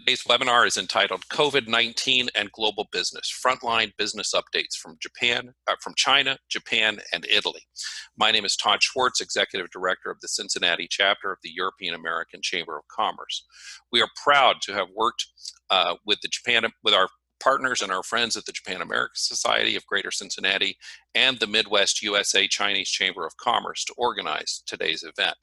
Today's webinar is entitled COVID-19 and Global Business, Frontline Business Updates from China, Japan, and Italy. My name is Todd Schwartz, Executive Director of the Cincinnati chapter of the European American Chamber of Commerce. We are proud to have worked with our partners and our friends at the Japan American Society of Greater Cincinnati and the Midwest USA Chinese Chamber of Commerce to organize today's event.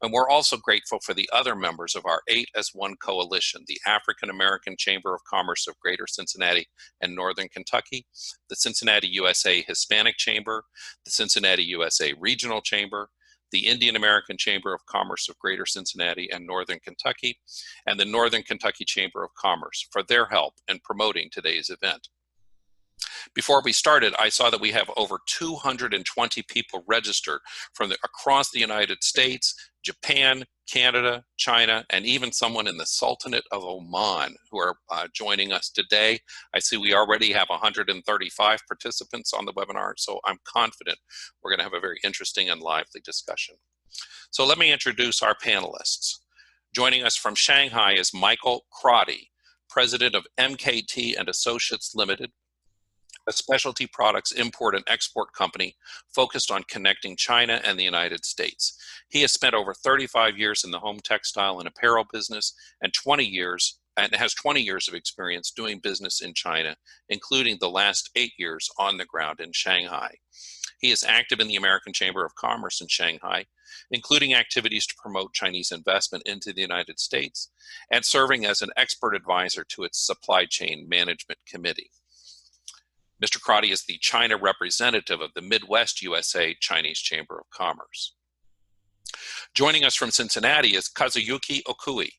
And we're also grateful for the other members of our 8 as 1 coalition, the African American Chamber of Commerce of Greater Cincinnati and Northern Kentucky, the Cincinnati USA Hispanic Chamber, the Cincinnati USA Regional Chamber, the Indian American Chamber of Commerce of Greater Cincinnati and Northern Kentucky, and the Northern Kentucky Chamber of Commerce for their help in promoting today's event. Before we started, I saw that we have over 220 people registered from across the United States, Japan, Canada, China, and even someone in the Sultanate of Oman who are joining us today. I see we already have 135 participants on the webinar, so I'm confident we're going to have a very interesting and lively discussion. So let me introduce our panelists. Joining us from Shanghai is Michael Crotty, President of MKT and Associates Limited, a specialty products import and export company focused on connecting China and the United States. He has spent over 35 years in the home textile and apparel business and has 20 years of experience doing business in China, including the last 8 years on the ground in Shanghai. He is active in the American Chamber of Commerce in Shanghai, including activities to promote Chinese investment into the United States and serving as an expert advisor to its Supply Chain Management Committee. Mr. Crotty is the China representative of the Midwest USA Chinese Chamber of Commerce. Joining us from Cincinnati is Kazuyuki Okui,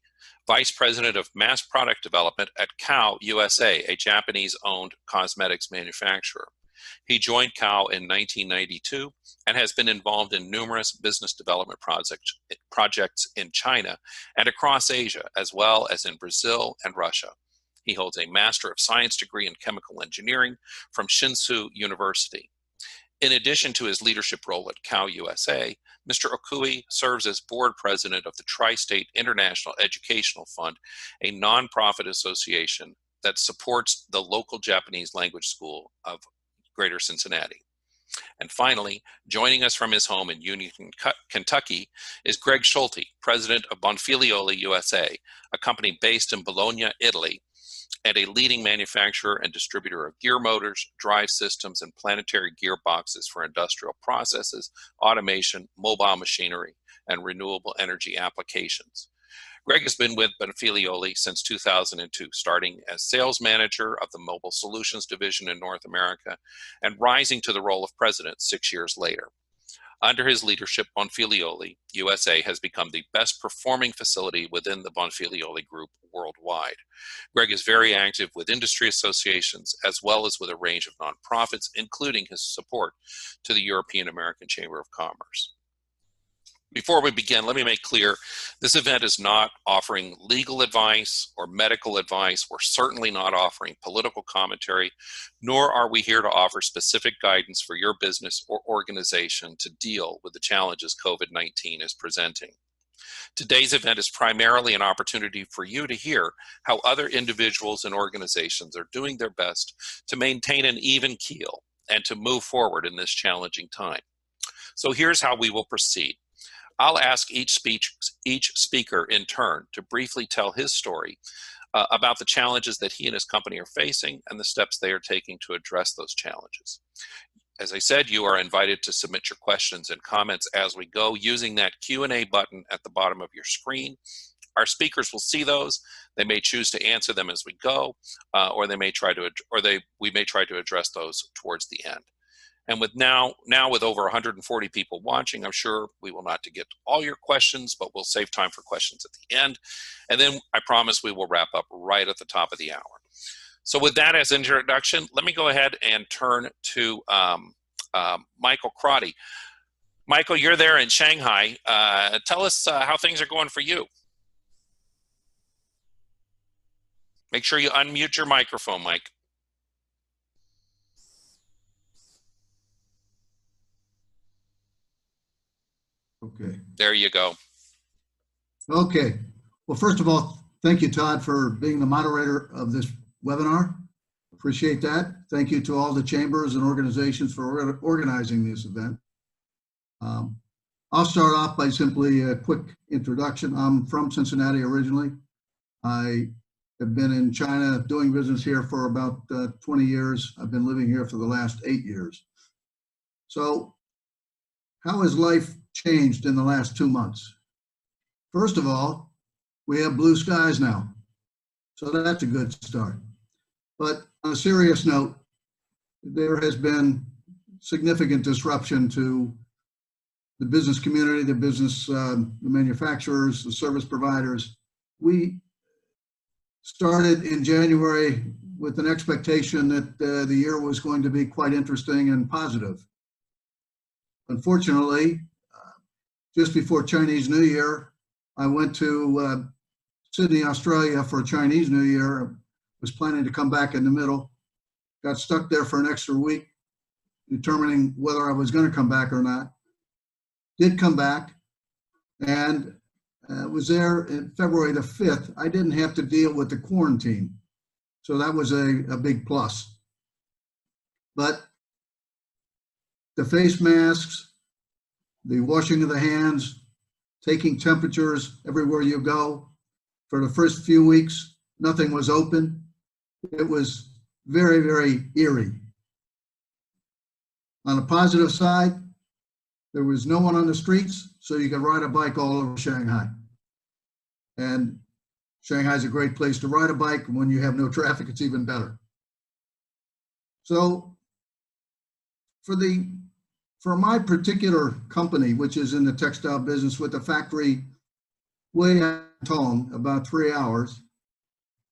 Vice President of Mass Product Development at Kao USA, a Japanese-owned cosmetics manufacturer. He joined Kao in 1992 and has been involved in numerous business development projects in China and across Asia, as well as in Brazil and Russia. He holds a Master of Science degree in Chemical Engineering from Hsinchu University. In addition to his leadership role at Kao USA, Mr. Okui serves as board president of the Tri-State International Educational Fund, a nonprofit association that supports the local Japanese language school of Greater Cincinnati. And finally, joining us from his home in Union, Kentucky, is Greg Schulte, president of Bonfilioli USA, a company based in Bologna, Italy, and a leading manufacturer and distributor of gear motors, drive systems, and planetary gearboxes for industrial processes, automation, mobile machinery, and renewable energy applications. Greg has been with Bonfilioli since 2002, starting as sales manager of the Mobile Solutions Division in North America and rising to the role of president 6 years later. Under his leadership, Bonfilioli USA has become the best performing facility within the Bonfilioli Group worldwide. Greg is very active with industry associations as well as with a range of nonprofits, including his support to the European American Chamber of Commerce. Before we begin, let me make clear, this event is not offering legal advice or medical advice. We're certainly not offering political commentary, nor are we here to offer specific guidance for your business or organization to deal with the challenges COVID-19 is presenting. Today's event is primarily an opportunity for you to hear how other individuals and organizations are doing their best to maintain an even keel and to move forward in this challenging time. So here's how we will proceed. I'll ask each speaker in turn to briefly tell his story about the challenges that he and his company are facing and the steps they are taking to address those challenges. As I said, you are invited to submit your questions and comments as we go using that Q&A button at the bottom of your screen. Our speakers will see those. They may choose to answer them as we go, or we may try to address those towards the end. And with now with over 140 people watching, I'm sure we will not get to all your questions, but we'll save time for questions at the end. And then I promise we will wrap up right at the top of the hour. So with that as introduction, let me go ahead and turn to Michael Crotty. Michael, you're there in Shanghai. Tell us how things are going for you. Make sure you unmute your microphone, Mike. Okay. There you go. Okay. Well, first of all, Thank you, Todd, for being the moderator of this webinar. Appreciate that. Thank you to all the chambers and organizations for organizing this event. I'll start off by simply a quick introduction. I'm from Cincinnati originally. I have been in China doing business here for about 20 years. I've been living here for the last 8 years. So how has life changed in the last 2 months? First of all, we have blue skies now. So that's a good start. But on a serious note, there has been significant disruption to the business community, the business, the manufacturers, the service providers. We started in January with an expectation that the year was going to be quite interesting and positive. Unfortunately, just before Chinese New Year, I went to Sydney, Australia for Chinese New Year. Was planning to come back in the middle. Got stuck there for an extra week, determining whether I was going to come back or not. Did come back, and was there in February the 5th. I didn't have to deal with the quarantine. So that was a big plus. But the face masks, the washing of the hands, taking temperatures everywhere you go. For the first few weeks, nothing was open. It was very, very eerie. On the positive side, there was no one on the streets, so you could ride a bike all over Shanghai. And Shanghai is a great place to ride a bike. When you have no traffic, it's even better. So for my particular company, which is in the textile business with a factory way out of Tong, about 3 hours,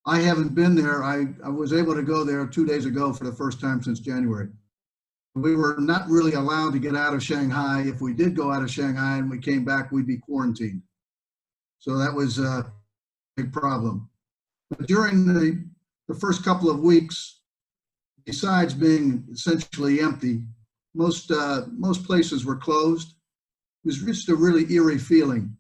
I haven't been there. I was able to go there 2 days ago for the first time since January. We were not really allowed to get out of Shanghai. If we did go out of Shanghai and we came back, we'd be quarantined. So that was a big problem. But during the first couple of weeks, besides being essentially empty, most places were closed. It was just a really eerie feeling.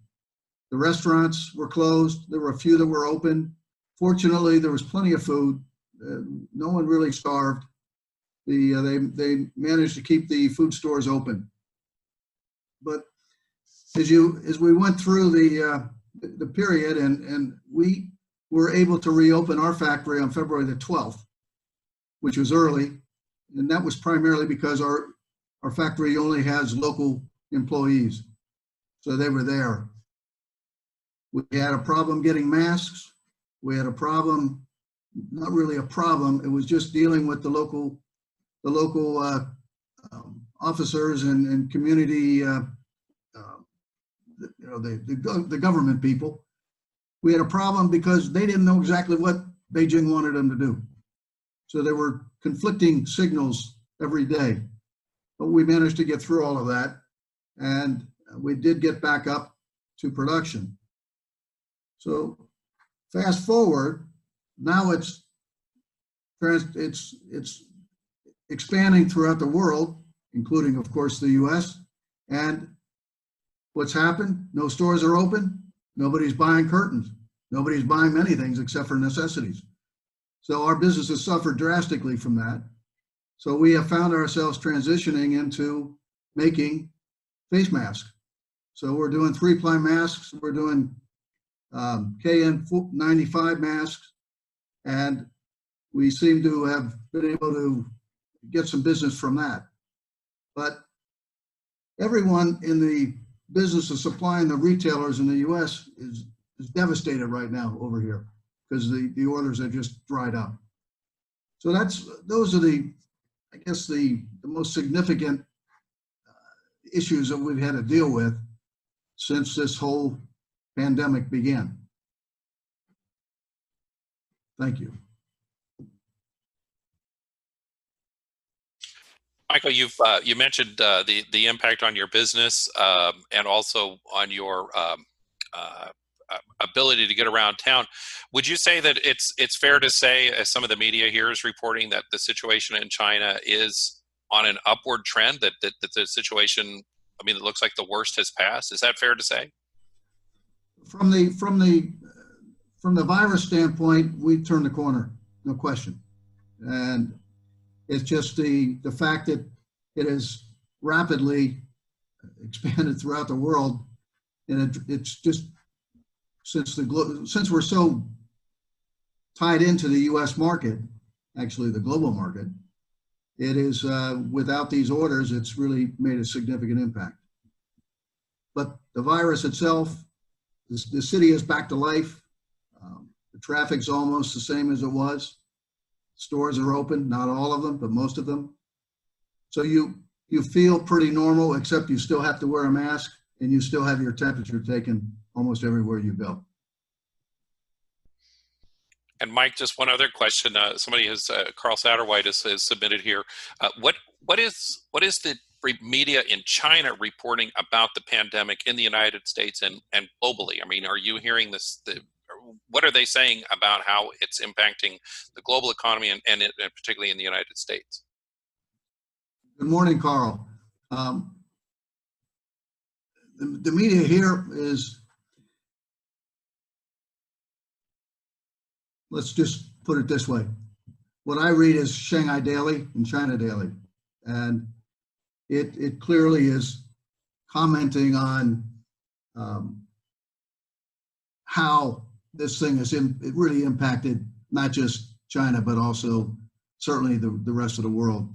The restaurants were closed. There were a few that were open. Fortunately, there was plenty of food. No one really starved. They managed to keep the food stores open. But as we went through the period, and we were able to reopen our factory on February the 12th, which was early, and that was primarily because our factory only has local employees, so they were there. We had a problem getting masks. We had a problem, not really a problem, it was just dealing with the local officers and community, the government people. We had a problem because they didn't know exactly what Beijing wanted them to do. So there were conflicting signals every day, but we managed to get through all of that, and we did get back up to production. So fast forward, now it's expanding throughout the world, including, of course, the US. And what's happened? No stores are open. Nobody's buying curtains. Nobody's buying many things except for necessities. So our business has suffered drastically from that. So we have found ourselves transitioning into making face masks. So we're doing 3-ply masks. We're doing KN95 masks. And we seem to have been able to get some business from that. But everyone in the business of supplying the retailers in the US is devastated right now over here because the orders are just dried up. So those are I guess the most significant issues that we've had to deal with since this whole pandemic began. Thank you. Michael, you mentioned the impact on your business and also on your ability to get around town. Would you say that it's fair to say, as some of the media here is reporting, that the situation in China is on an upward trend? That the situation, I mean, it looks like the worst has passed. Is that fair to say? From from the virus standpoint, we turned the corner, no question. And it's just the fact that it has rapidly expanded throughout the world, and it's just since we're so tied into the U.S. market, actually the global market, it is without these orders, it's really made a significant impact. But the virus itself, the city is back to life. The traffic's almost the same as it was. Stores are open, not all of them, but most of them. So you feel pretty normal, except you still have to wear a mask and you still have your temperature taken almost everywhere you go. And Mike, just one other question. Somebody has, Carl Satterwhite has submitted here. What is the media in China reporting about the pandemic in the United States and globally? I mean, are you hearing this? What are they saying about how it's impacting the global economy and particularly in the United States? Good morning, Carl. The media here is, let's just put it this way. What I read is Shanghai Daily and China Daily. And it clearly is commenting on how this thing has it really impacted not just China, but also certainly the rest of the world.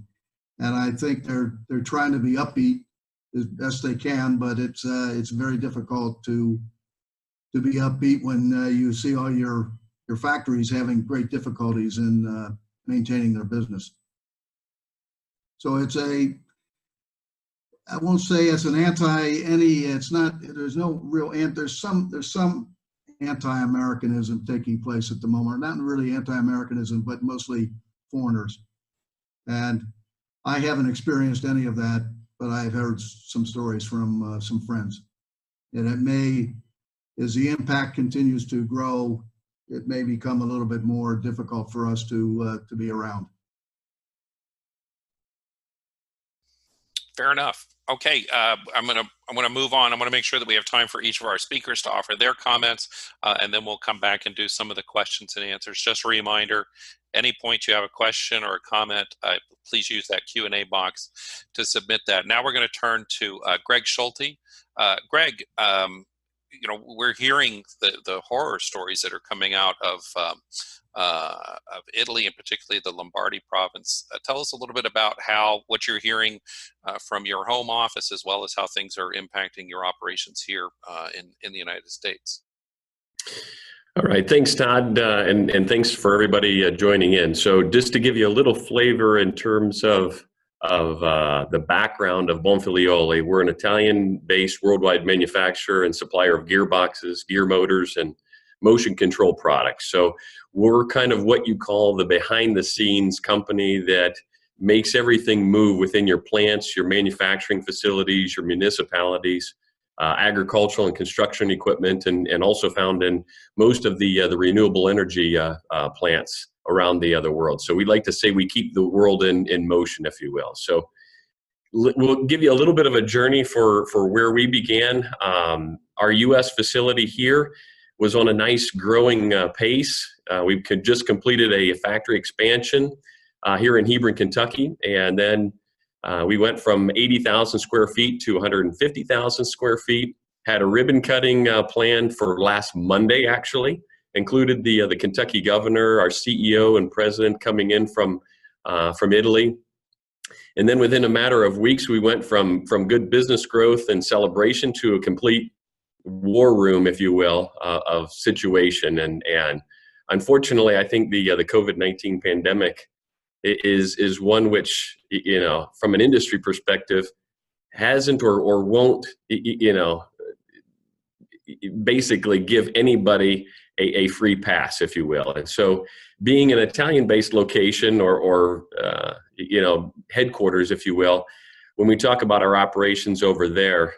And I think they're trying to be upbeat as best they can, but it's very difficult to be upbeat when you see all your factories having great difficulties in maintaining their business. So it's I won't say it's an it's not, there's no real, there's some anti-Americanism taking place at the moment. Not really anti-Americanism, but mostly foreigners. And I haven't experienced any of that, but I've heard some stories from some friends. And it may, as the impact continues to grow, it may become a little bit more difficult for us to be around. Fair enough. Okay, I'm gonna move on. I'm gonna make sure that we have time for each of our speakers to offer their comments, and then we'll come back and do some of the questions and answers. Just a reminder, any point you have a question or a comment, please use that Q&A box to submit that. Now we're going to turn to Greg Schulte. Greg, you know, we're hearing the horror stories that are coming out of Italy, and particularly the Lombardy province. Tell us a little bit about what you're hearing from your home office, as well as how things are impacting your operations here in the United States. All right, thanks, Todd, and thanks for everybody joining in. So just to give you a little flavor in terms of the background of Bonfilioli, we're an Italian-based worldwide manufacturer and supplier of gearboxes, gear motors, and motion control products. So we're kind of what you call the behind-the-scenes company that makes everything move within your plants, your manufacturing facilities, your municipalities, agricultural and construction equipment, and also found in most of the renewable energy plants around the other world. So we like to say we keep the world in motion, if you will. So we'll give you a little bit of a journey for where we began. Our U.S. facility here was on a nice growing pace. We just completed a factory expansion here in Hebron, Kentucky, and then we went from 80,000 square feet to 150,000 square feet. Had a ribbon cutting planned for last Monday, actually. Included the Kentucky governor, our CEO and president coming in from Italy. And then within a matter of weeks, we went from good business growth and celebration to a complete war room, if you will, of situation. And unfortunately, I think the COVID-19 pandemic is one which, you know, from an industry perspective, hasn't or won't, you know, basically give anybody a free pass, if you will. And so being an Italian-based location or you know, headquarters, if you will, when we talk about our operations over there,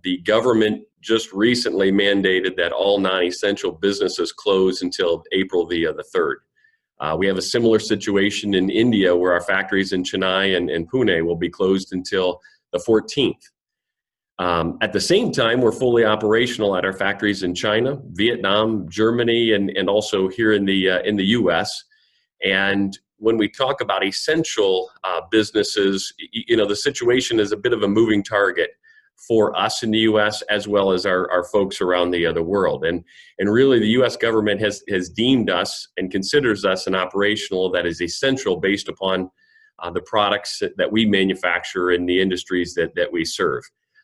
the government just recently mandated that all non-essential businesses close until April the 3rd. We have a similar situation in India where our factories in Chennai and Pune will be closed until the 14th. At the same time, we're fully operational at our factories in China, Vietnam, Germany, and also here in the U.S. And when we talk about essential businesses, the situation is a bit of a moving target for us in the U.S. as well as our folks around the other world. And really, the U.S. government has deemed us and considers us an operational that is essential based upon the products that we manufacture in the industries that we serve.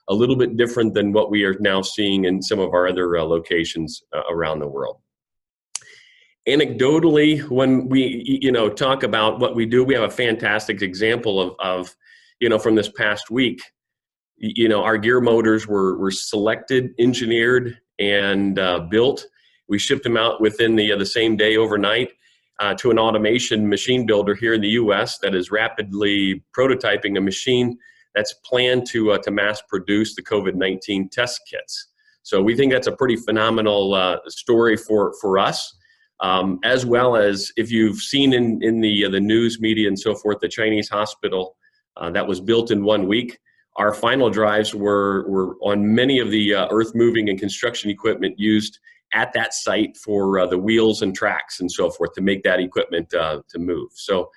A little bit different than what we are now seeing in some of our other locations around the world. Anecdotally, when we talk about what we do, we have a fantastic example of from this past week. Our gear motors were selected, engineered, and built. We shipped them out within the same day overnight to an automation machine builder here in the U.S. that is rapidly prototyping a machine that's planned to mass produce the COVID-19 test kits. So we think that's a pretty phenomenal story for us, as well as if you've seen in the news media and so forth, the Chinese hospital that was built in 1 week. Our final drives were on many of the earth moving and construction equipment used at that site for the wheels and tracks and so forth to make that equipment to move. So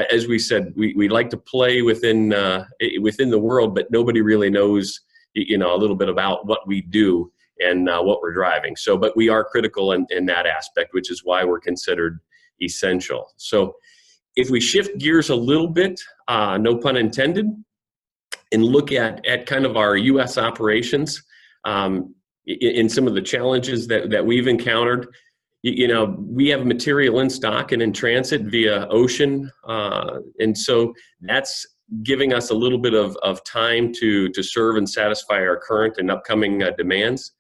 as we said, we like to play within the world, but nobody really knows a little bit about what we do and what we're driving. So, but we are critical in that aspect, which is why we're considered essential. So if we shift gears a little bit, no pun intended, and look at kind of our U.S. operations in some of the challenges that we've encountered. We have material in stock and in transit via ocean, and so that's giving us a little bit of time to serve and satisfy our current and upcoming demands.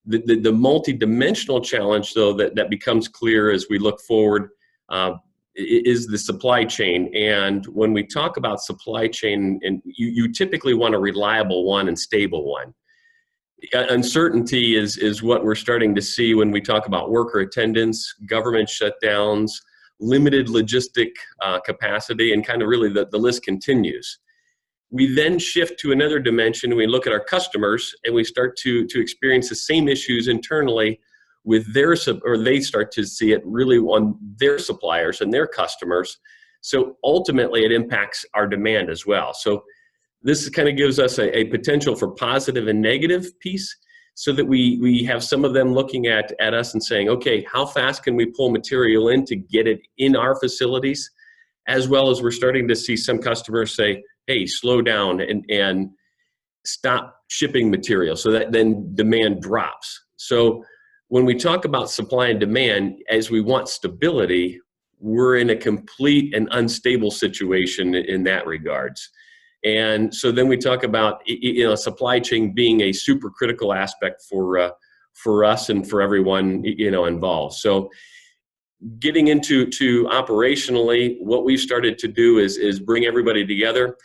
The multi-dimensional challenge, though, that becomes clear as we look forward is the supply chain. And when we talk about supply chain, and you typically want a reliable one and stable one. Uncertainty is what we're starting to see when we talk about worker attendance, government shutdowns, limited logistic capacity, and kind of really the list continues. We then shift to another dimension. We look at our customers and we start to experience the same issues internally with they start to see it really on their suppliers and their customers. So ultimately it impacts our demand as well. So this kind of gives us a potential for positive and negative piece, so that we have some of them looking at us and saying, okay, how fast can we pull material in to get it in our facilities? As well as we're starting to see some customers say, hey, slow down and stop shipping material, so that then demand drops. So when we talk about supply and demand, as we want stability, we're in a complete and unstable situation in that regards. And so then we talk about supply chain being a super critical aspect for us and for everyone involved. So getting into operationally, what we've started to do is bring everybody together,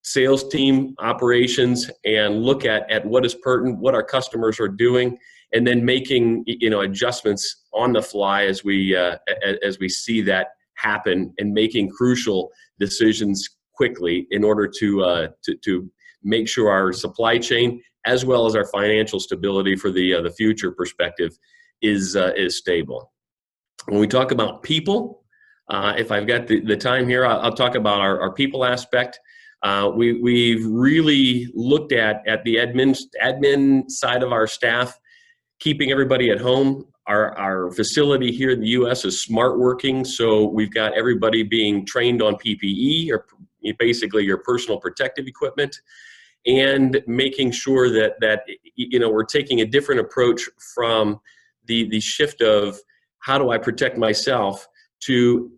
sales team, operations, and look at what is pertinent, what our customers are doing, and then making adjustments on the fly as we see that happen, and making crucial decisions quickly in order to make sure our supply chain as well as our financial stability for the future perspective is stable. When we talk about people, if I've got the time here, I'll talk about our people aspect. We've really looked at the admin side of our staff, keeping everybody at home. Our facility here in the U.S. is smart working, so we've got everybody being trained on PPE, or basically your personal protective equipment, and making sure that we're taking a different approach from the shift of how do I protect myself to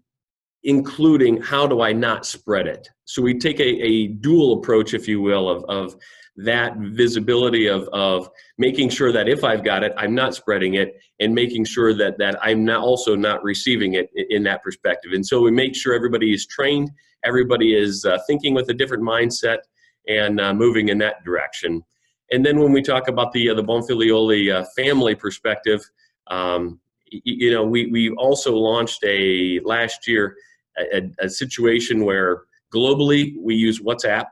including how do I not spread it. So we take a dual approach, if you will, of that visibility of making sure that if I've got it, I'm not spreading it, and making sure that I'm also not receiving it in that perspective. And so we make sure everybody is trained, everybody is thinking with a different mindset, and moving in that direction. And then when we talk about the Bonfilioli family perspective, we also launched last year a situation where globally we use WhatsApp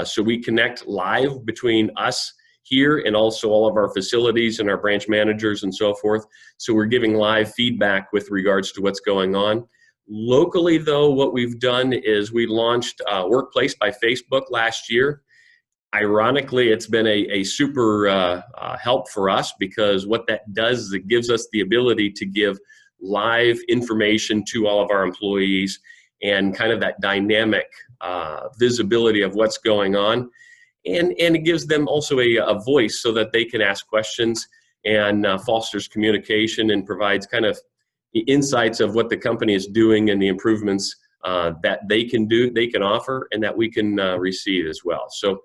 So we connect live between us here and also all of our facilities and our branch managers and so forth. So we're giving live feedback with regards to what's going on. Locally, though, what we've done is we launched Workplace by Facebook last year. Ironically, it's been a super help for us, because what that does is it gives us the ability to give live information to all of our employees and kind of that dynamic visibility of what's going on. And it gives them also a voice so that they can ask questions, and fosters communication and provides kind of insights of what the company is doing and the improvements that they can offer, and that we can receive as well. So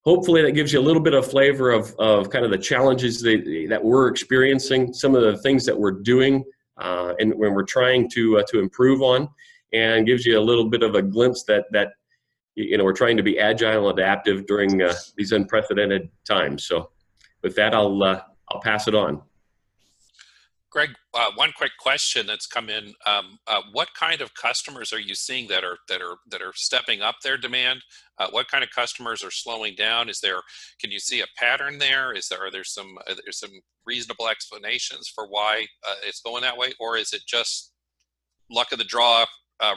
hopefully that gives you a little bit of flavor of kind of the challenges that we're experiencing, some of the things that we're doing and when we're trying to improve on, and gives you a little bit of a glimpse that we're trying to be agile and adaptive during these unprecedented times. So with that, I'll pass it on. Greg, one quick question that's come in. What kind of customers are you seeing that are stepping up their demand? What kind of customers are slowing down? Can you see a pattern there? Are there some reasonable explanations for why it's going that way, or is it just luck of the draw,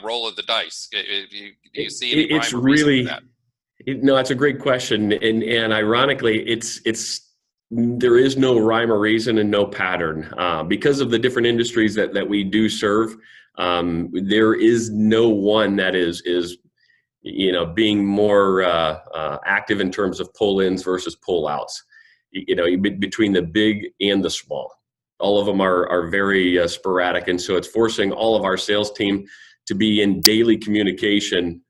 roll of the dice? Do you see any rhyme or reason for that? No, that's a great question, and ironically, there is no rhyme or reason and no pattern because of the different industries that we do serve. There is no one that is being more active in terms of pull-ins versus pull-outs. Between the big and the small, all of them are very sporadic, and so it's forcing all of our sales team to be in daily communication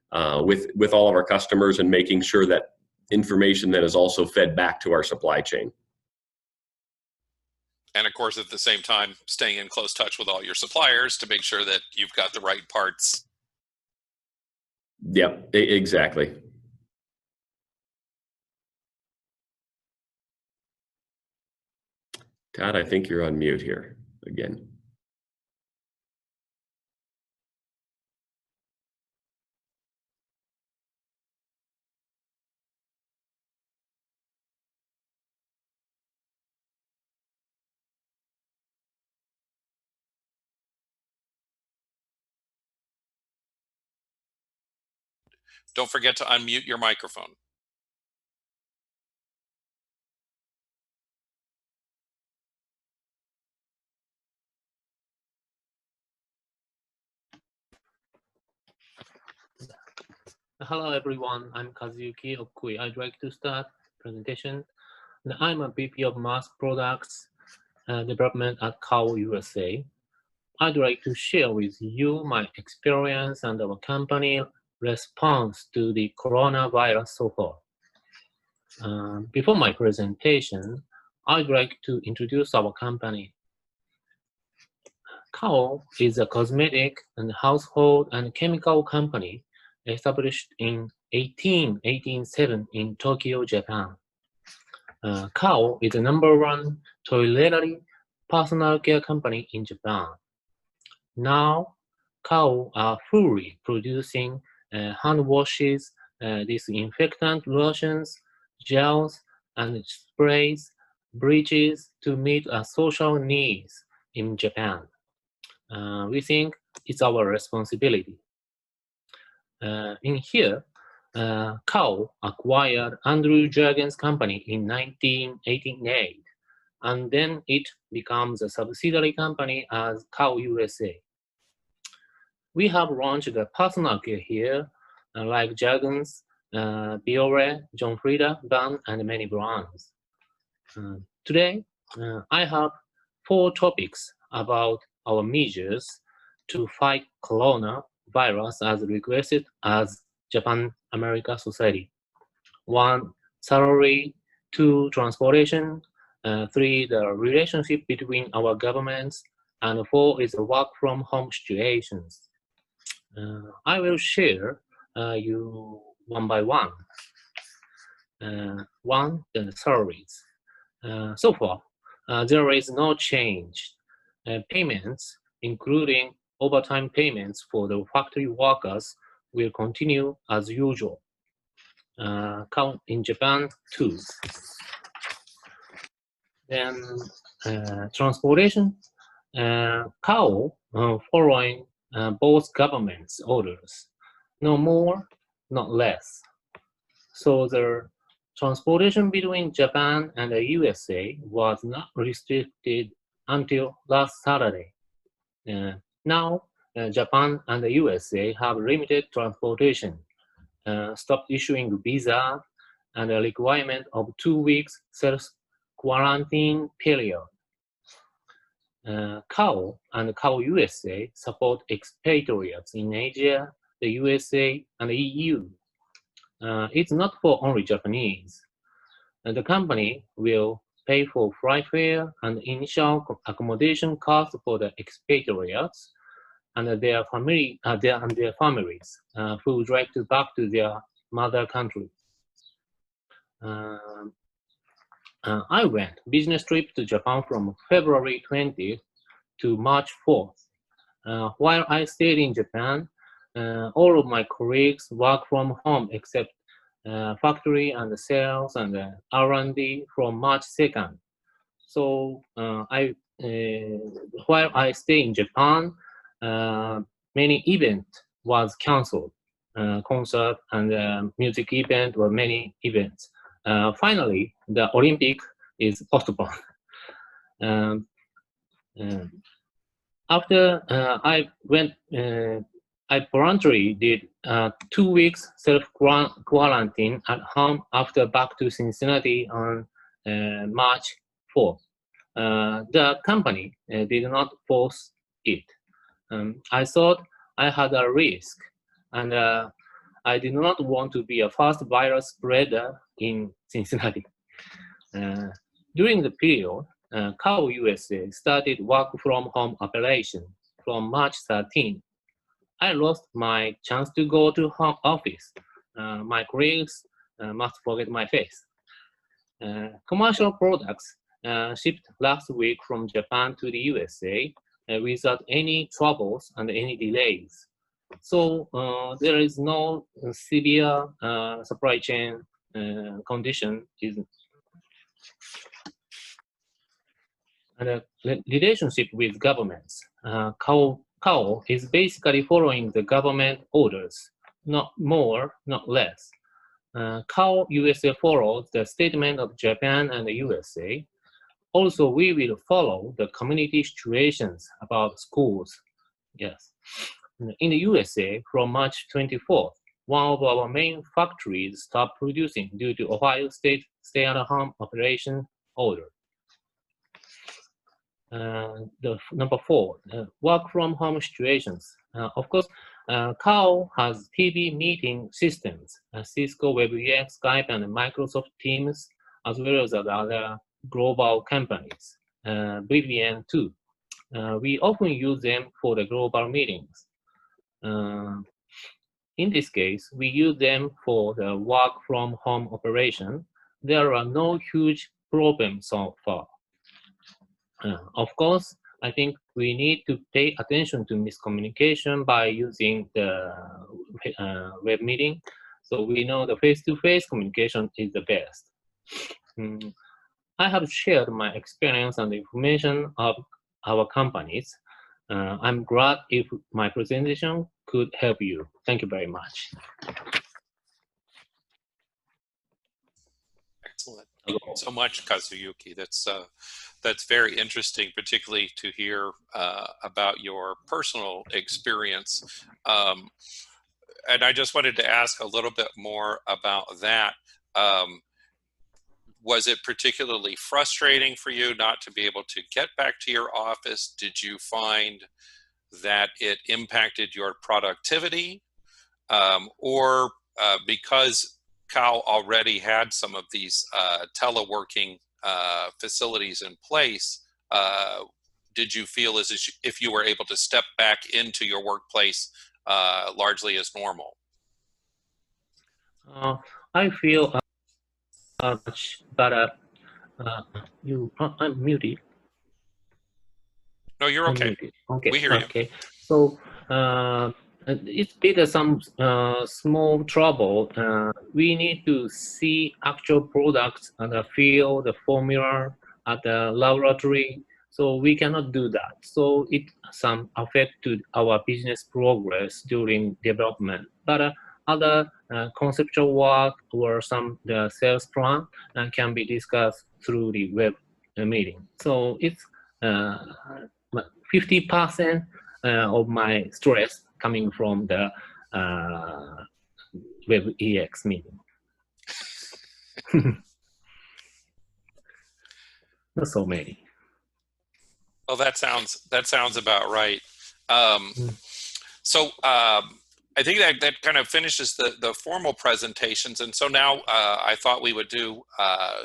with all of our customers, and making sure that information that is also fed back to our supply chain. And of course, at the same time, staying in close touch with all your suppliers to make sure that you've got the right parts. Yep, exactly. Todd, I think you're on mute here again. Don't forget to unmute your microphone. Hello everyone, I'm Kazuyuki Okui. I'd like to start presentation. I'm a VP of Mass Products Development at Kao USA. I'd like to share with you my experience and our company response to the coronavirus so far. Before my presentation, I'd like to introduce our company. Kao is a cosmetic and household and chemical company established in 1887 in Tokyo, Japan. Kao is the #1 toiletry personal care company in Japan. Now, Kao are fully producing hand washes, disinfectant lotions, gels, and sprays, bleaches to meet social needs in Japan. We think it's our responsibility. In here, Kao acquired Andrew Jergens' company in 1988, and then it becomes a subsidiary company as Kao USA. We have launched the personal care here, like Jergens, Biore, John Frieda, Ban, and many brands. Today, I have 4 topics about our measures to fight coronavirus as requested as Japan-America Society. 1, salary. 2, transportation. 3, the relationship between our governments. And 4 is the work from home situations. I will share you one by one. 1, the salaries. So far, there is no change. Payments, including overtime payments for the factory workers, will continue as usual. Kao in Japan too. Then transportation, Kao following both governments' orders, no more, not less. So the transportation between Japan and the USA was not restricted until last Saturday. Now, Japan and the USA have limited transportation, stopped issuing visa, and a requirement of 2 weeks self-quarantine period. Kao and Kao USA support expatriates in Asia, the USA, and the EU. It's not for only Japanese. The company will pay for flight fare and initial accommodation costs for the expatriates and their families who would like to back to their mother country. I went business trip to Japan from February 20th to March 4th. While I stayed in Japan, all of my colleagues work from home except factory and sales and R&D from March 2nd. So while I stay in Japan, many events was canceled, concert and music event or many events. Finally, the Olympic is postponed. After I went, I voluntarily did 2 weeks self-quarantine at home after back to Cincinnati on March 4th. The company did not force it. I thought I had a risk, and I did not want to be a first virus spreader in Cincinnati. During the period, Kao USA started work from home operation from March 13th. I lost my chance to go to home office. My colleagues must forget my face. Commercial products shipped last week from Japan to the USA without any troubles and any delays. So there is no severe supply chain condition. And the relationship with governments. Kao is basically following the government orders, not more, not less. Kao USA follows the statement of Japan and the USA. Also, we will follow the community situations about schools. Yes. In the USA, from March 24th, one of our main factories stopped producing due to Ohio State stay-at-home operation order. The number 4, work from home situations. Of course, Kao has TV meeting systems, Cisco, WebEx, Skype, and Microsoft Teams, as well as other global companies, VPN too. We often use them for the global meetings. In this case, we use them for the work from home operation. There are no huge problems so far. Of course, I think we need to pay attention to miscommunication by using the web meeting. So we know the face-to-face communication is the best. I have shared my experience and information of our companies. I'm glad if my presentation could help you. Thank you very much. Excellent. Thank you so much, Kazuyuki. That's very interesting, particularly to hear about your personal experience. And I just wanted to ask a little bit more about that. Was it particularly frustrating for you not to be able to get back to your office? Did you find that it impacted your productivity? Or because Kao already had some of these teleworking facilities in place, did you feel as if you were able to step back into your workplace largely as normal? I feel much better. I'm muted. No, you're okay. Okay. We hear you. Okay. So it's been some small trouble. We need to see actual products and feel the formula at the laboratory. So we cannot do that. So it some affect to our business progress during development. But other conceptual work or some the sales plan can be discussed through the web meeting. So it's 50% of my stress coming from the WebEx meeting. Not so many. Well, that sounds about right. So I think that kind of finishes the formal presentations, and so now I thought we would do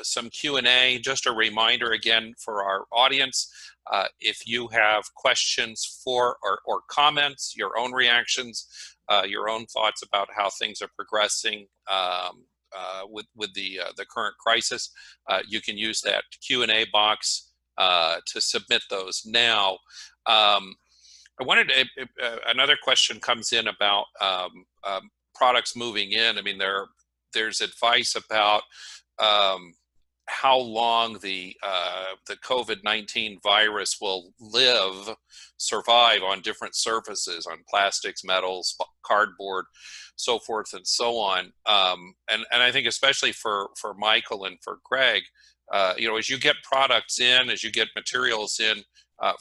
some Q&A. Just a reminder again for our audience, if you have questions for or comments, your own reactions, your own thoughts about how things are progressing with the current crisis, you can use that Q&A box to submit those now. I wanted to, another question comes in about products moving in. I mean, there's advice about how long the COVID-19 virus will survive on different surfaces, on plastics, metals, cardboard, so forth and so on. And I think especially for Michael and for Greg, you know, as you get products in, as you get materials in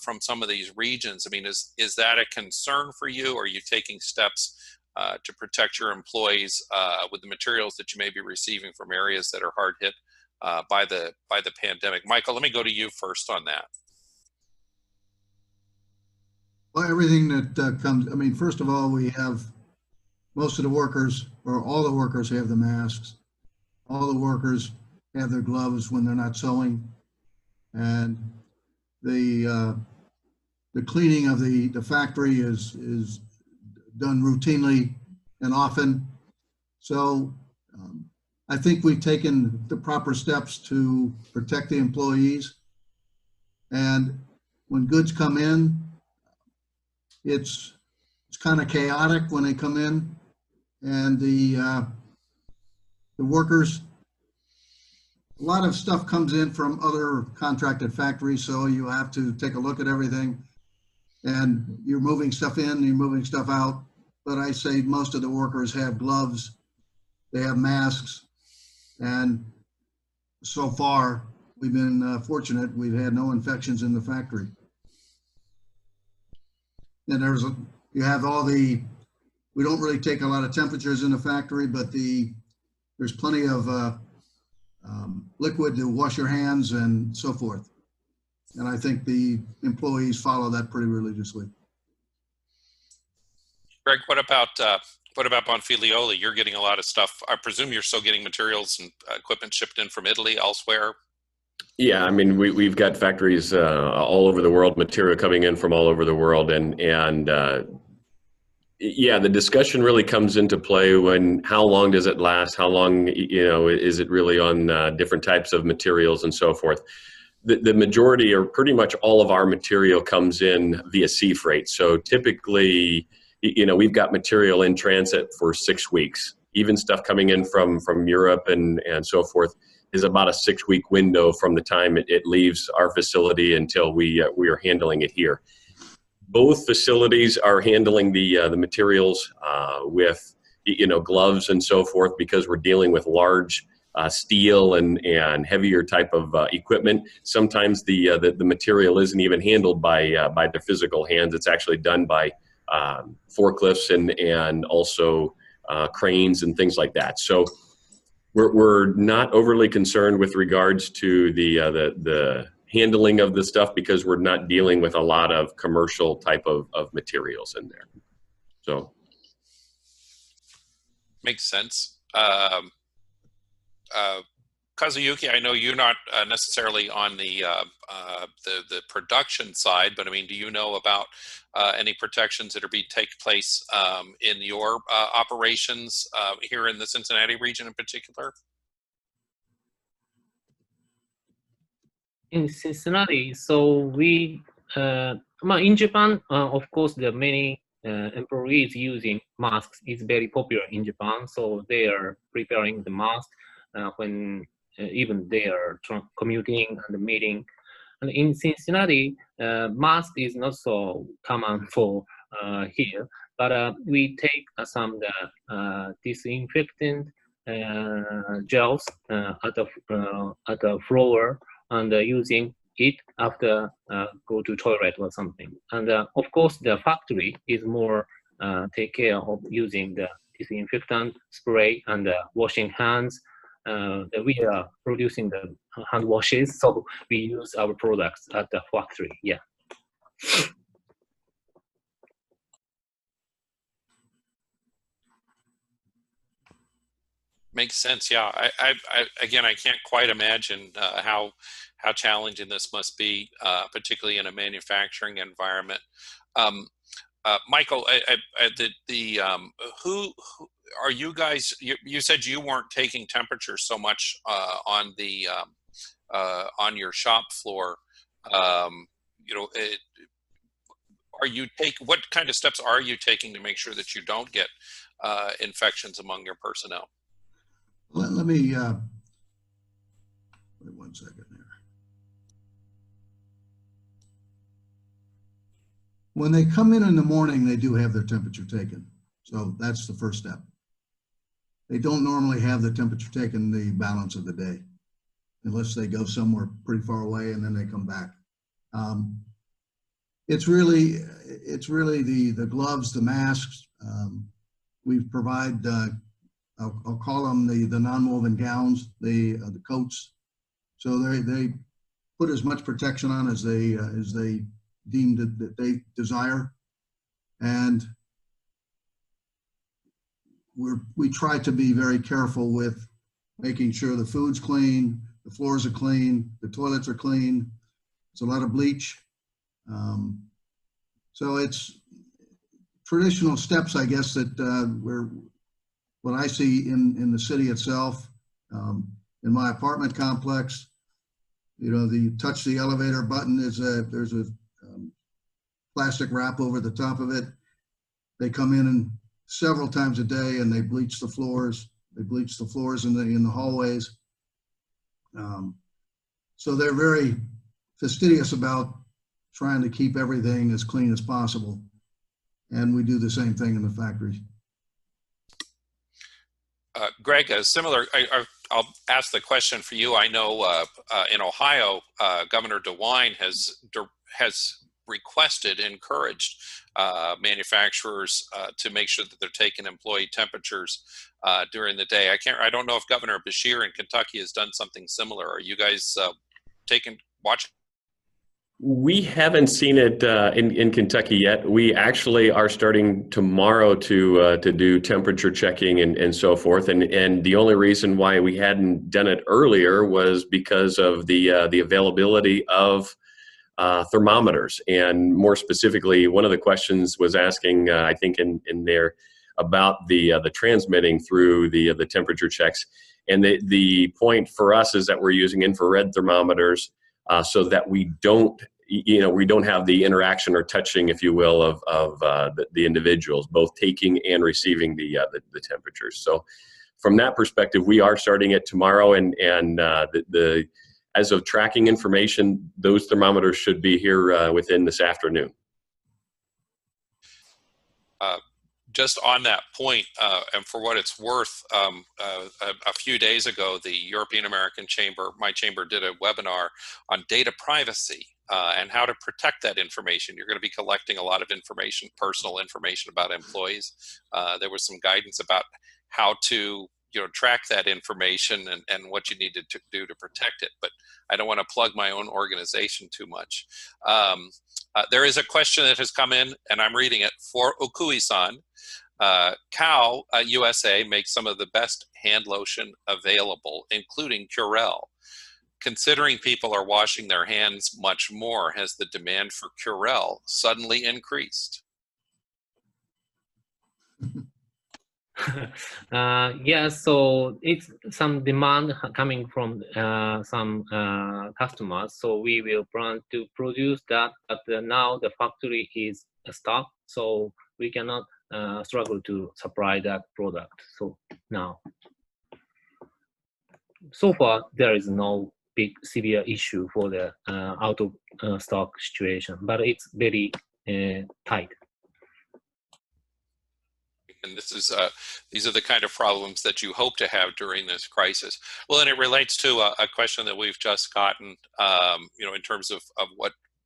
from some of these regions, I mean, is that a concern for you? Are you taking steps to protect your employees with the materials that you may be receiving from areas that are hard hit by the pandemic? Michael, let me go to you first on that. Well, everything that comes, I mean, first of all, we have most of the workers, or all the workers, have the masks. All the workers have their gloves when they're not sewing, and the cleaning of the factory is done routinely and often. So I think we've taken the proper steps to protect the employees. And when goods come in, it's kind of chaotic when they come in, and the workers, a lot of stuff comes in from other contracted factories, so you have to take a look at everything, and you're moving stuff in, you're moving stuff out. But I say most of the workers have gloves, they have masks, and so far we've been fortunate. We've had no infections in the factory. And you have all we don't really take a lot of temperatures in the factory, but there's plenty of liquid to wash your hands and so forth. And I think the employees follow that pretty religiously. Greg, what about Bonfilioli? You're getting a lot of stuff. I presume you're still getting materials and equipment shipped in from Italy, elsewhere. Yeah, I mean, we've got factories all over the world, material coming in from all over the world, and yeah, the discussion really comes into play when how long does it last? How long, you know, is it really on different types of materials and so forth? The majority, or pretty much all of our material, comes in via sea freight. So typically, you know, we've got material in transit for 6 weeks. Even stuff coming in from Europe and so forth is about a 6-week window from the time it leaves our facility until we are handling it here. Both facilities are handling the materials with, you know, gloves and so forth, because we're dealing with large steel and heavier type of equipment. Sometimes the material isn't even handled by the physical hands. It's actually done by forklifts and also cranes and things like that. So we're not overly concerned with regards to the handling of the stuff, because we're not dealing with a lot of commercial type of materials in there. So makes sense. Kazuyuki, I know you're not necessarily on the production side, but I mean, do you know about any protections that take place in your operations here in the Cincinnati region in particular? In Cincinnati, so we, in Japan, of course, there are many employees using masks is very popular in Japan, so they are preparing the mask when even they are commuting and meeting. And in Cincinnati, mask is not so common for here, but we take some disinfectant gels at the floor and using it after go to toilet or something. And of course, the factory is more take care of using the disinfectant spray and washing hands. We are producing the hand washes, so we use our products at the factory. Yeah. Makes sense. Yeah. Again, I can't quite imagine how challenging this must be, particularly in a manufacturing environment. Michael, who are you guys? You said you weren't taking temperature so much on the on your shop floor. You know, what kind of steps are you taking to make sure that you don't get infections among your personnel? Let me wait 1 second there. When they come in the morning, they do have their temperature taken. So that's the first step. They don't normally have the temperature taken the balance of the day, unless they go somewhere pretty far away and then they come back. It's really the gloves, the masks. We provide, I'll call them the non-woven gowns, the coats. So they put as much protection on as they deemed that they desire, and we try to be very careful with making sure the food's clean, the floors are clean, the toilets are clean. It's a lot of bleach. So it's traditional steps, I guess, that what I see in the city itself, in my apartment complex. You know, you touch the elevator button, there's a plastic wrap over the top of it. They come in several times a day and they bleach the floors. They bleach the floors in the hallways. So they're very fastidious about trying to keep everything as clean as possible. And we do the same thing in the factories. Greg, similar, I'll ask the question for you. I know in Ohio, Governor DeWine has requested, encouraged manufacturers to make sure that they're taking employee temperatures during the day. I don't know if Governor Beshear in Kentucky has done something similar. Are you guys watching? We haven't seen it in Kentucky yet. We actually are starting tomorrow to do temperature checking and so forth. And the only reason why we hadn't done it earlier was because of the availability of thermometers. And more specifically, one of the questions was asking, I think in there, about the transmitting through the temperature checks. And the point for us is that we're using infrared thermometers so that we don't have the interaction or touching, if you will, of the individuals, both taking and receiving the temperatures. So from that perspective, we are starting it tomorrow, and as of tracking information, those thermometers should be here within this afternoon. Just on that point, and for what it's worth, a few days ago, the European American Chamber, my chamber, did a webinar on data privacy and how to protect that information. You're going to be collecting a lot of information, personal information about employees. There was some guidance about how to track that information and what you needed to do to protect it. But I don't want to plug my own organization too much. There is a question that has come in, and I'm reading it, for Okui-san. Kao USA makes some of the best hand lotion available, including Curel. Considering people are washing their hands much more, has the demand for Curel suddenly increased? Yeah, so it's some demand coming from some customers. So we will plan to produce that, but now the factory is stopped. So we cannot struggle to supply that product. So now, so far there is no big severe issue for the out of stock situation, but it's very tight. And this is these are the kind of problems that you hope to have during this crisis. Well, and it relates to a question that we've just gotten, you know, in terms of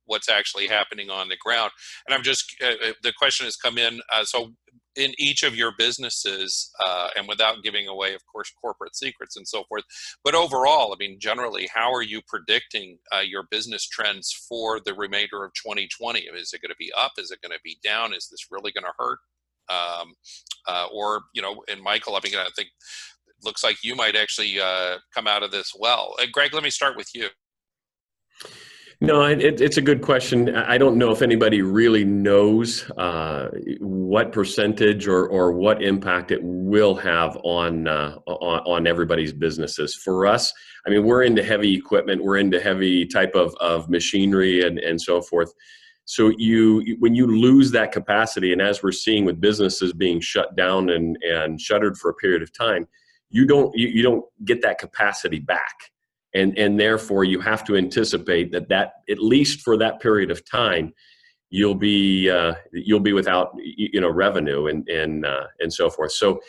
what's actually happening on the ground. And I'm just the question has come in. So in each of your businesses, and without giving away, of course, corporate secrets and so forth, but overall, I mean, generally, how are you predicting your business trends for the remainder of 2020? Is it going to be up? Is it going to be down? Is this really going to hurt? Or, you know, and Michael, I mean, I think it looks like you might actually come out of this well. Greg, let me start with you. No, it's a good question. I don't know if anybody really knows what percentage or what impact it will have on everybody's businesses. For us, I mean, we're into heavy equipment, we're into heavy type of machinery and so forth. So when you lose that capacity, and as we're seeing with businesses being shut down and shuttered for a period of time, you don't get that capacity back. And therefore, you have to anticipate that at least for that period of time, you'll be without revenue and so forth. So,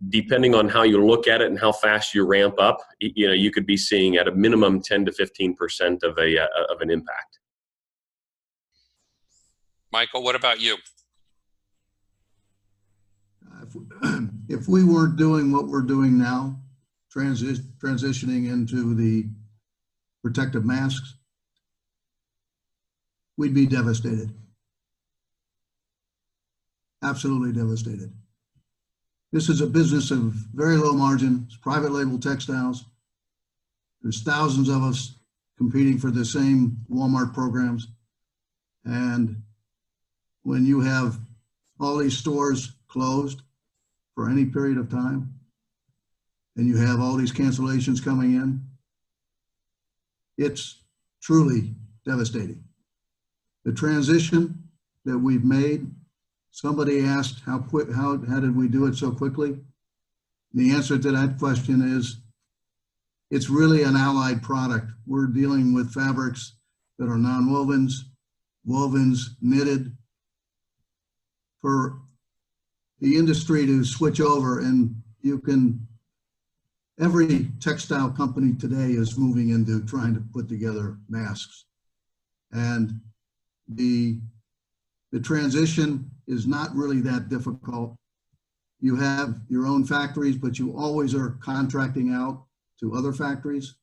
depending on how you look at it and how fast you ramp up, you could be seeing at a minimum 10 to 15% of an impact. Michael, what about you? If we weren't doing what we're doing now, transitioning into the protective masks, we'd be devastated. Absolutely devastated. This is a business of very low margin. It's private label textiles. There's thousands of us competing for the same Walmart programs. And when you have all these stores closed for any period of time, and you have all these cancellations coming in, it's truly devastating. The transition that we've made, somebody asked how did we do it so quickly? The answer to that question is, it's really an allied product. We're dealing with fabrics that are non-wovens, wovens, knitted. For the industry to switch over, and every textile company today is moving into trying to put together masks. And the transition is not really that difficult. You have your own factories, but you always are contracting out to other factories.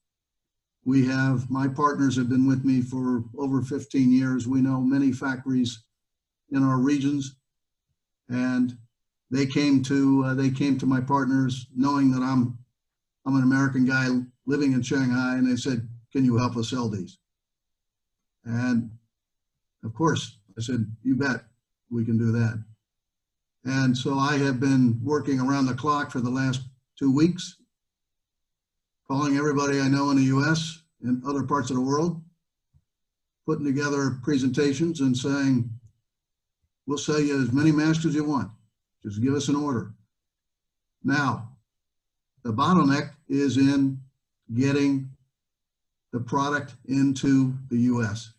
My partners have been with me for over 15 years. We know many factories in our regions, and they came to my partners knowing that I'm an American guy living in Shanghai, and they said, "Can you help us sell these?" And of course, I said, "You bet, we can do that." And so I have been working around the clock for the last 2 weeks, calling everybody I know in the US and other parts of the world, putting together presentations and saying, "We'll sell you as many masks as you want. Just give us an order." Now, the bottleneck is in getting the product into the US,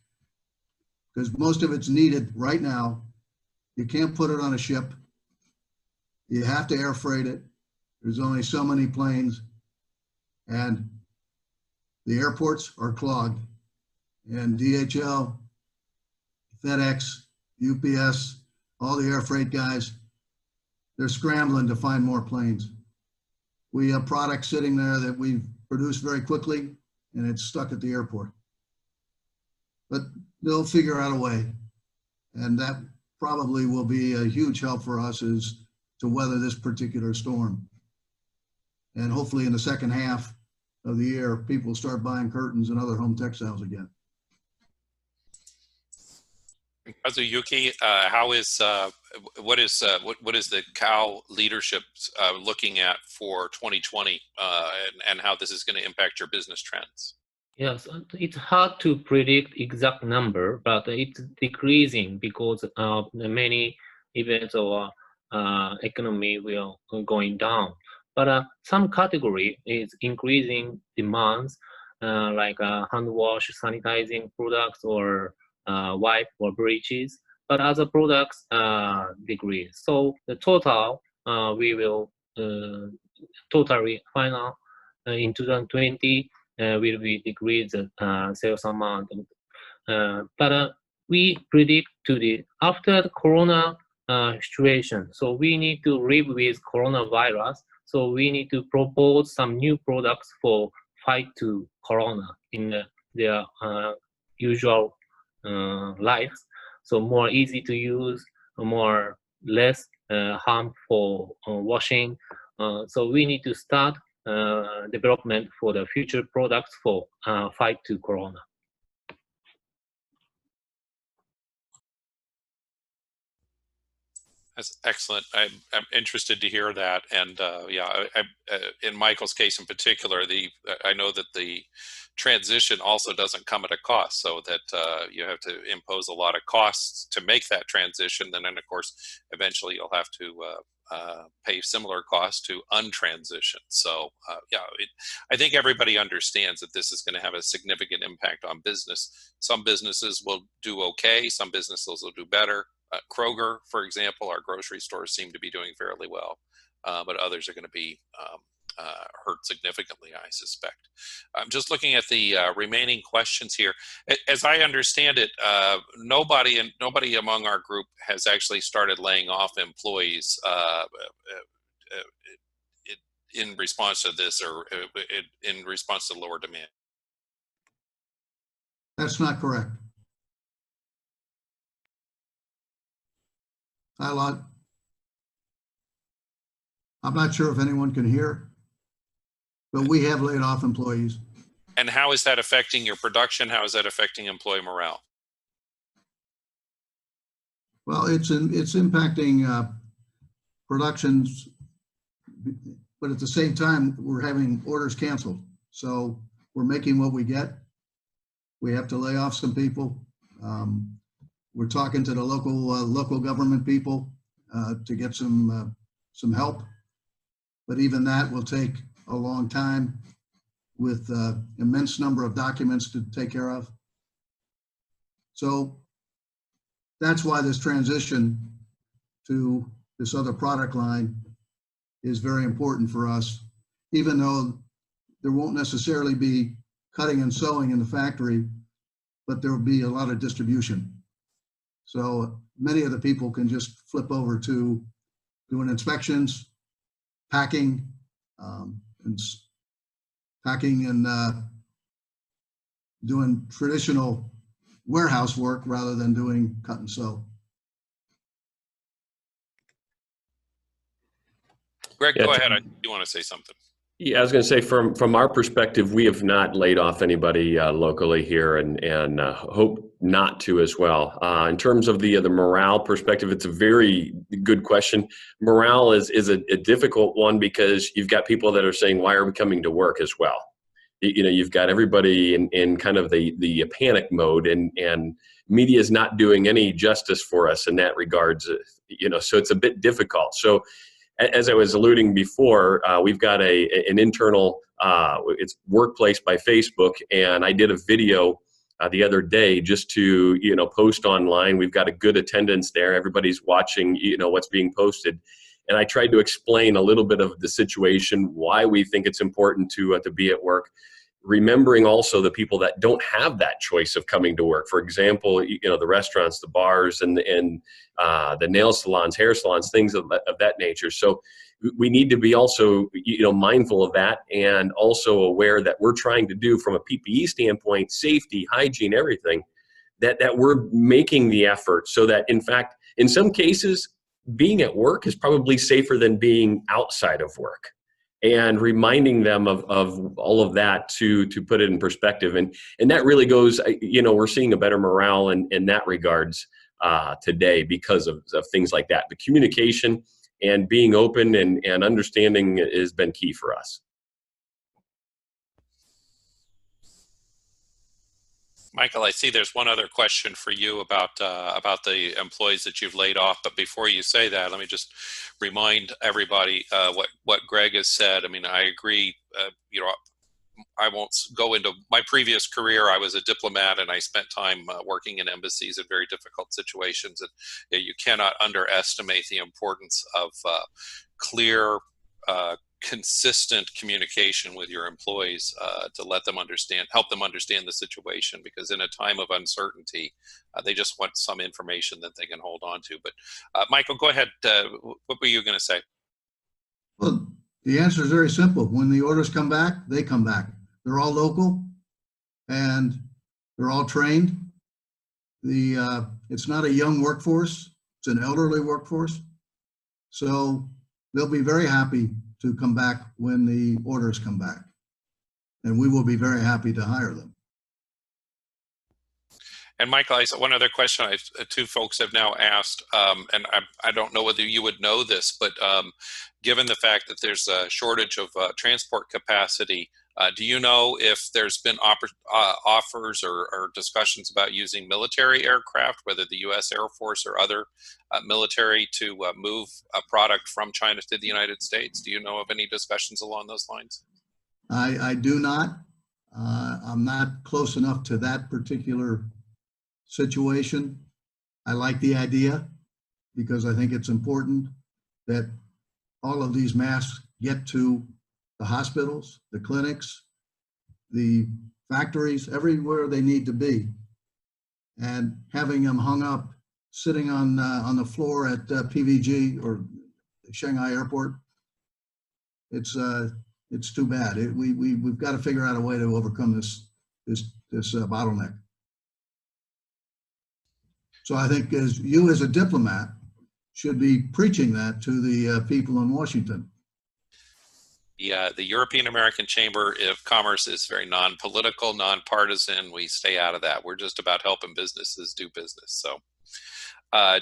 because most of it's needed right now. You can't put it on a ship. You have to air freight it. There's only so many planes, and the airports are clogged. And DHL, FedEx, UPS, all the air freight guys, they're scrambling to find more planes. We have products sitting there that we've produced very quickly, and it's stuck at the airport. But they'll figure out a way, and that probably will be a huge help for us as to weather this particular storm. And hopefully in the second half of the year, people start buying curtains and other home textiles again. Kazuyuki, what is the Cal leadership looking at for 2020 and how this is going to impact your business trends? Yes, it's hard to predict exact number, but it's decreasing because of many events or economy will going down. But some category is increasing demands, like hand wash, sanitizing products, or wipe or bleaches. But other products decrease. So the total we will totally final in 2020 will be decrease sales amount. But we predict to the after the corona situation. So we need to live with coronavirus. So we need to propose some new products for fight to corona in their usual lives. So more easy to use, more less harmful washing. So we need to start development for the future products for fight to corona. That's excellent. I'm interested to hear that, and yeah, in Michael's case in particular, I know that the transition also doesn't come at a cost, so that you have to impose a lot of costs to make that transition. And then, of course, eventually you'll have to pay similar costs to untransition. So yeah, I think everybody understands that this is going to have a significant impact on business. Some businesses will do okay, some businesses will do better. Kroger, for example, our grocery stores seem to be doing fairly well, but others are going to be hurt significantly, I suspect. I'm just looking at the remaining questions here. As I understand it, nobody among our group has actually started laying off employees in response to this, or in response to lower demand. That's not correct. Hi, Lon. I'm not sure if anyone can hear, but we have laid off employees. And how is that affecting your production? How is that affecting employee morale? Well, it's impacting productions, but at the same time, we're having orders canceled. So we're making what we get. We have to lay off some people. We're talking to the local government people to get some help, but even that will take a long time with immense number of documents to take care of. So that's why this transition to this other product line is very important for us, even though there won't necessarily be cutting and sewing in the factory, but there will be a lot of distribution. So many of the people can just flip over to doing inspections, packing, and doing traditional warehouse work rather than doing cut and sew. Greg, go ahead. You want to say something? Yeah, I was going to say from our perspective, we have not laid off anybody locally here, and hope not to as well. In terms of the morale perspective, it's a very good question. Morale is a difficult one because you've got people that are saying, "Why are we coming to work?" as well. You know, you've got everybody in kind of the panic mode, and media is not doing any justice for us in that regards. You know, so it's a bit difficult. So, as I was alluding before, we've got an internal, it's Workplace by Facebook, and I did a video the other day just to, you know, post online. We've got a good attendance there. Everybody's watching, you know, what's being posted. And I tried to explain a little bit of the situation, why we think it's important to be at work, remembering also the people that don't have that choice of coming to work. For example, you know, the restaurants, the bars, and the nail salons, hair salons, things of that nature. So we need to be also, you know, mindful of that, and also aware that we're trying to do from a PPE standpoint, safety, hygiene, everything, that we're making the effort so that, in fact, in some cases, being at work is probably safer than being outside of work. And reminding them of all of that to put it in perspective. And that really goes, you know, we're seeing a better morale in that regards today because of things like that. The communication and being open and understanding has been key for us. Michael, I see there's one other question for you about the employees that you've laid off. But before you say that, let me just remind everybody what Greg has said. I mean, I agree. You know, I won't go into my previous career. I was a diplomat, and I spent time working in embassies in very difficult situations. And you cannot underestimate the importance of clear, consistent communication with your employees to let them help them understand the situation, because in a time of uncertainty, they just want some information that they can hold on to. But Michael, go ahead. What were you going to say? Well, the answer is very simple. When the orders come back, they come back. They're all local and they're all trained. It's not a young workforce, it's an elderly workforce. So they'll be very happy to come back when the orders come back. And we will be very happy to hire them. And Michael, one other question two folks have now asked, and I don't know whether you would know this, but given the fact that there's a shortage of transport capacity, do you know if there's been offers or discussions about using military aircraft, whether the U.S. Air Force or other military, to move a product from China to the United States? Do you know of any discussions along those lines? I do not. I'm not close enough to that particular situation. I like the idea because I think it's important that all of these masks get to the hospitals, the clinics, the factories, everywhere they need to be. And having them hung up, sitting on the floor at PVG or Shanghai Airport, it's too bad. We've got to figure out a way to overcome this bottleneck. So I think as a diplomat should be preaching that to the people in Washington. The European American Chamber of Commerce is very non-political, non-partisan. We stay out of that. We're just about helping businesses do business. So,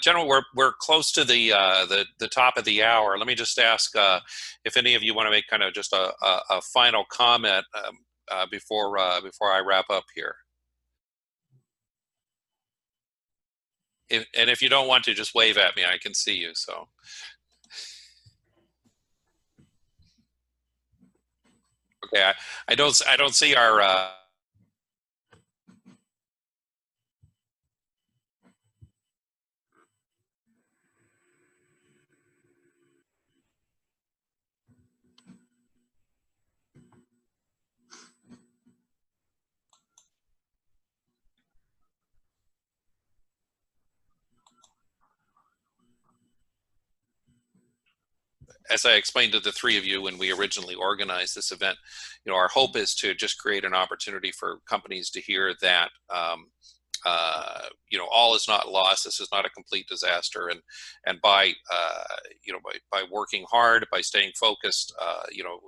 gentlemen, we're close to the top of the hour. Let me just ask if any of you want to make kind of just a final comment before I wrap up here. And if you don't want to, just wave at me. I can see you. So. Okay, I don't see our. As I explained to the three of you when we originally organized this event, you know, our hope is to just create an opportunity for companies to hear that, you know, all is not lost. This is not a complete disaster, and by you know, by working hard, by staying focused, you know,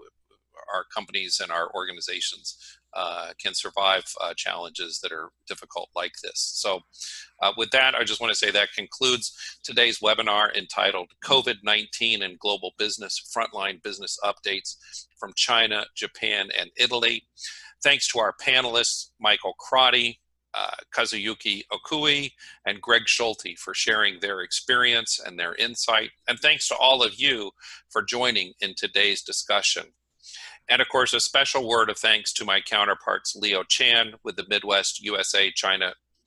our companies and our organizations can survive challenges that are difficult like this. So with that, I just want to say that concludes today's webinar entitled COVID-19 and Global Business, Frontline Business Updates from China, Japan, and Italy. Thanks to our panelists, Michael Crotty, Kazuyuki Okui, and Greg Schulte for sharing their experience and their insight. And thanks to all of you for joining in today's discussion. And of course, a special word of thanks to my counterparts, Leo Chan with the Midwest USA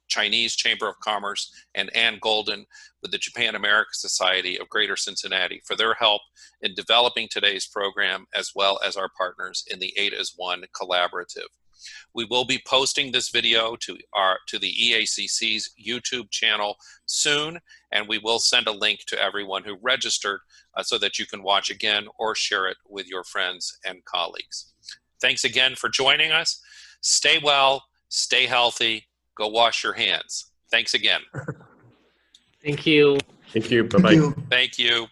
Chinese Chamber of Commerce, and Ann Golden with the Japan America Society of Greater Cincinnati for their help in developing today's program, as well as our partners in the 8 as 1 Collaborative. We will be posting this video to the EACC's YouTube channel soon, and we will send a link to everyone who registered so that you can watch again or share it with your friends and colleagues. Thanks again for joining us. Stay well, stay healthy, go wash your hands. Thanks again. Thank you. Thank you. Bye-bye. Thank you. Thank you.